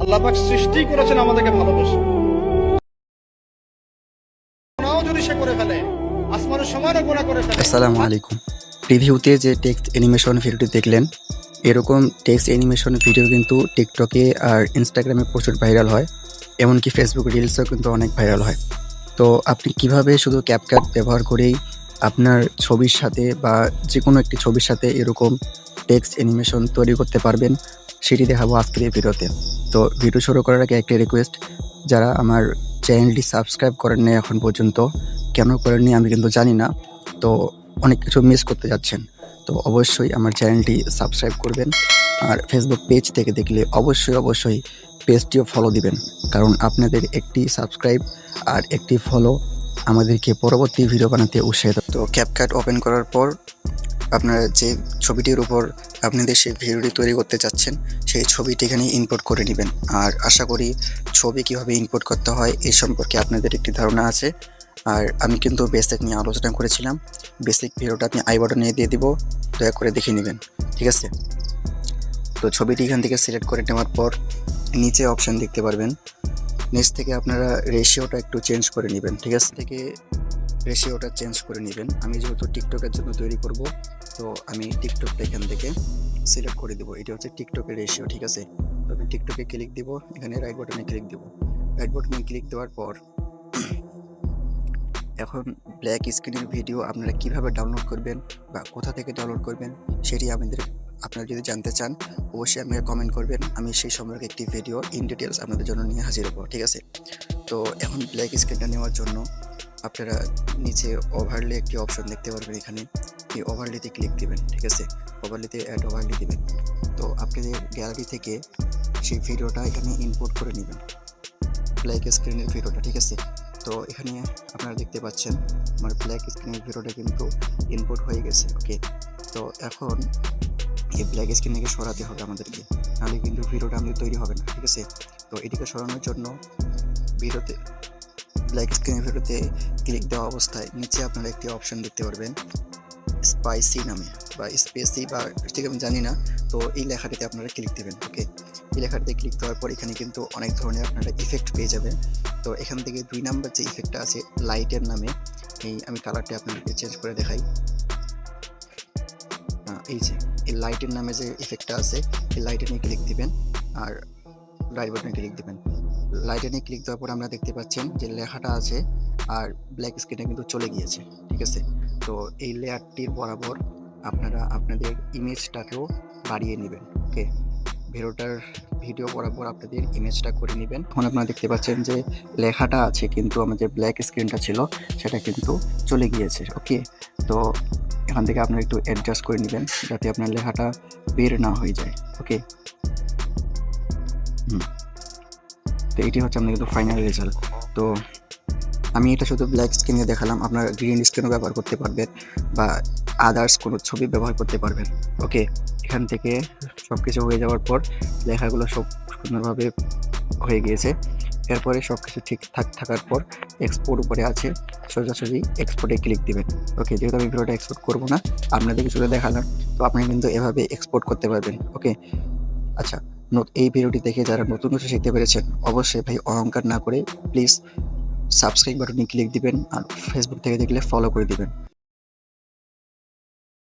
আল্লাহ পাক সৃষ্টি করেছেন আমাদেরকে ভালোবেসে। গুনাহও যদি সে করে ফেলে, আসমানের সমানও গুনাহ করে ফেলে। আসসালামু আলাইকুম। প্রিভিউতে যে টেক্সট অ্যানিমেশন ভিডিওটি দেখলেন, এরকম টেক্সট অ্যানিমেশন ভিডিও কিন্তু টিকটকে আর ইনস্টাগ্রামে প্রচুর ভাইরাল হয়, এমনকি ফেসবুক রিলসেও কিন্তু অনেক ভাইরাল হয়। তো আপনি কিভাবে শুধু ক্যাপকাট ব্যবহার করেই আপনার ছবির সাথে বা যেকোনো একটি ছবির সাথে এরকম টেক্সট অ্যানিমেশন তৈরি করতে পারবেন, সেটি দেখাবো আজকের এই ভিডিওতে। তো ভিডিও শুরু করার আগে একটি রিকোয়েস্ট, যারা আমার চ্যানেলটি সাবস্ক্রাইব করেন নাই এখন পর্যন্ত, কেন করেননি আমি কিন্তু জানি না। তো অনেক কিছু মিস করতে যাচ্ছেন। তো অবশ্যই আমার চ্যানেলটি সাবস্ক্রাইব করবেন। আর ফেসবুক পেজ থেকে দেখলে অবশ্যই পেজটিও ফলো দিবেন, কারণ আপনাদের একটি সাবস্ক্রাইব আর একটি ফলো আমাদেরকে পরবর্তী ভিডিও বানাতে উৎসাহিত। তো ক্যাপকাট ওপেন করার পর আপনারা যে ছবিটির উপর আপনাদের সেই ভিডিওটি তৈরি করতে চাচ্ছেন, সেই ছবিটি এখানে ইনপুট করে নেবেন। আর আশা করি ছবি কীভাবে ইনপুট করতে হয় এই সম্পর্কে আপনাদের একটি ধারণা আছে। আর আমি কিন্তু বেসিক নিয়ে আলোচনা করেছিলাম, বেসিক ভিডিওটা আপনি আই বাটনে দিয়ে দিব, দয়া করে দেখে নেবেন, ঠিক আছে? তো ছবিটি এখান থেকে সিলেক্ট করে নেওয়ার পর নিচে অপশান দেখতে পারবেন, নিচ থেকে আপনারা রেশিওটা একটু চেঞ্জ করে নেবেন, ঠিক আছে? থেকে রেশিওটা চেঞ্জ করে নেবেন। আমি যেহেতু টিকটকের জন্য তৈরি করব, তো আমি টিকটকটা এখান থেকে সিলেক্ট করে দেবো। এটা হচ্ছে টিকটকের রেশিও, ঠিক আছে? তো আমি টিকটকে ক্লিক দিব, এখানে রাইট বাটনে ক্লিক দিব। রাইট বাটনে ক্লিক দেওয়ার পর এখন ব্ল্যাক স্ক্রিনের ভিডিও আপনারা কিভাবে ডাউনলোড করবেন বা কোথা থেকে ডাউনলোড করবেন সেটি আপনারা যদি জানতে চান, অবশ্যই আমাকে কমেন্ট করবেন। আমি সেই সম্পর্কে একটি ভিডিও ইন ডিটেলস আপনাদের জন্য নিয়ে হাজির হবো, ঠিক আছে? তো এখন ব্ল্যাক স্ক্রিনটা নেওয়ার জন্য আপনারা নিচে ওভারলে একটি অপশন দেখতে পারবেন, এখানে এই ওভারলেতে ক্লিক দিবেন, ঠিক আছে? ওভারলেতে অ্যাড ওভারলে দিবেন। তো আপনাদের গ্যালারি থেকে সেই ভিডিওটা এখানে ইনপুট করে নেবেন, ব্ল্যাক স্ক্রিনের ভিডিওটা, ঠিক আছে? তো এখানে আপনারা দেখতে পাচ্ছেন আমার ব্ল্যাক স্ক্রিনের ভিডিওটা কিন্তু ইনপুট হয়ে গেছে, ওকে? তো এখন এই ব্ল্যাক স্ক্রিনকে সরাতে হবে আমাদেরকে, নাহলে কিন্তু ভিডিওটা আমাদের তৈরি হবে না, ঠিক আছে? তো এটিকে সরানোর জন্য ভিডিওতে ব্ল্যাক স্ক্রিনের ভিডিওতে ক্লিক দেওয়া অবস্থায় নিচে আপনারা একটি অপশন দেখতে পারবেন স্পাইসি নামে বা স্পেসি বা ঠিক আমি জানি না। তো এই লেখাটিতে আপনারা ক্লিক দেবেন, ওকে? এই লেখাটিতে ক্লিক দেওয়ার পর এখানে কিন্তু অনেক ধরনের আপনারা ইফেক্ট পেয়ে যাবেন। তো এখান থেকে 2 নাম্বার যে ইফেক্টটা আছে লাইটের নামে, আমি কালারটা আপনাদেরকে চেঞ্জ করে দেখাই। এই যে এই লাইটের নামে যে ইফেক্টটা আছে, এই লাইটে নিয়ে ক্লিক দিবেন আর রাইট বাটনে ক্লিক দিবেন। লাইটে নিয়ে ক্লিক দেওয়ার পর আমরা দেখতে পাচ্ছেন যে লেখাটা আছে আর ব্ল্যাক স্ক্রিনে কিন্তু চলে গিয়েছে, ঠিক আছে? তো এই লেয়ারটির বরাবর আপনারা আপনাদের ইমেজটাকেও বাড়িয়ে নেবেন, ওকে? ভিডিও বরাবর আপনাদের ইমেজটা করে নেবেন। এখন আপনারা দেখতে পাচ্ছেন যে লেখাটা আছে কিন্তু আমাদের ব্ল্যাক স্ক্রিনটা ছিল সেটা কিন্তু চলে গিয়েছে, ওকে? তো এখান থেকে আপনারা একটু অ্যাডজাস্ট করে নেবেন যাতে আপনার লেখাটা বের না হয়ে যায়, ওকে? তো এটি হচ্ছে আমাদের কিন্তু ফাইনাল রেজাল্ট। তো আমি এটা শুধু ব্ল্যাক স্ক্রিনে দেখালাম, আপনারা গ্রিন স্ক্রিনও ব্যবহার করতে পারবেন বা আদার্স কোনো ছবি ব্যবহার করতে পারবেন, ওকে? এখান থেকে সব কিছু হয়ে যাওয়ার পর লেখাগুলো সব সুন্দরভাবে হয়ে গিয়েছে। এরপরে সব কিছু ঠিকঠাক থাকার পর এক্সপোর্ট উপরে আছে, সোজাসুজি এক্সপোর্টে ক্লিক দিবেন, ওকে? যেহেতু আমি ভিডিওটা এক্সপোর্ট করবো না, আপনাদেরকে শুধু দেখালাম, তো আপনি কিন্তু এভাবে এক্সপোর্ট করতে পারবেন, ওকে? আচ্ছা, এই ভিডিওটি দেখে যারা নতুন কিছু শিখতে পেরেছেন, অবশ্যই ভাই অহংকার না করে প্লিজ সাবস্ক্রাইব বাটনে ক্লিক দিবেন আর ফেসবুক থেকে দেখলে ফলো করে দিবেন।